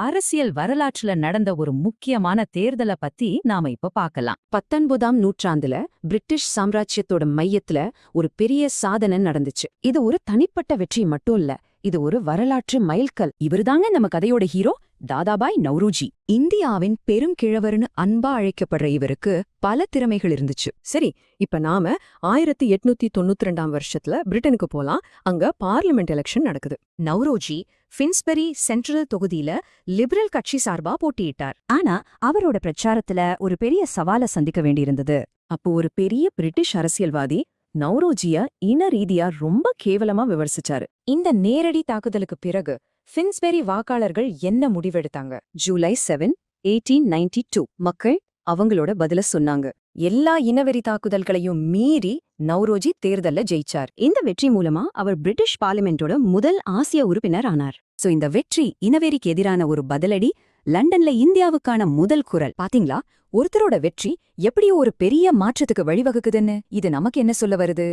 அரசியல் வரலாற்றுல நடந்த ஒரு முக்கியமான தேர்தலை பத்தி நாம இப்ப பார்க்கலாம். 19ஆம் நூற்றாண்டுல பிரிட்டிஷ் சாம்ராஜ்யத்தோட மையத்துல ஒரு பெரிய சாதனை நடந்துச்சு. இது ஒரு தனிப்பட்ட வெற்றி மட்டும் இல்ல, இது ஒரு வரலாற்று மைல்கல். இவருதாங்க நம்ம கதையோட ஹீரோ, தாதாபாய் நவ்ரோஜி. இந்தியாவின் பெருங்கிழவர்னு அன்பா அழைக்கப்படுற இவருக்கு பல திறமைகள் இருந்துச்சு. சரி, இப்ப நாம 1892ஆம் வருஷத்துல பிரிட்டனுக்கு போலாம். அங்க பார்லிமெண்ட் எலெக்ஷன் நடக்குது. நவ்ரோஜி ஃபின்ஸ்பெரி சென்ட்ரல் தொகுதியில லிபரல் கட்சி சார்பா போட்டியிட்டார். ஆனா அவரோட பிரச்சாரத்துல ஒரு பெரிய சவாலை சந்திக்க வேண்டியிருந்தது. அப்போ ஒரு பெரிய பிரிட்டிஷ் அரசியல்வாதி நவ்ரோஜிய இன ரீதியா ரொம்ப கேவலமா விமர்சிச்சாரு. இந்த நேரடி தாக்குதலுக்கு பிறகு ஃபின்ஸ்பெரி வாக்காளர்கள் என்ன முடிவெடுத்தாங்க? ஜூலை 7, 1892 மக்கள் அவங்களோட பதில சொன்னாங்க. எல்லா இனவெறி தாக்குதல்களையும் மீறி நவ்ரோஜி தேர்தல்ல ஜெயிச்சார். இந்த வெற்றி மூலமா அவர் பிரிட்டிஷ் பார்லிமெண்டோட முதல் ஆசிய உறுப்பினர் ஆனார். சோ இந்த வெற்றி இனவெறிக்கு எதிரான ஒரு பதிலடி, லண்டன்ல இந்தியாவுக்கான முதல் குரல். பாத்தீங்களா, ஒருத்தரோட வெற்றி எப்படியோ ஒரு பெரிய மாற்றத்துக்கு வழிவகுக்குதுன்னு இது நமக்கு என்ன சொல்ல வருது?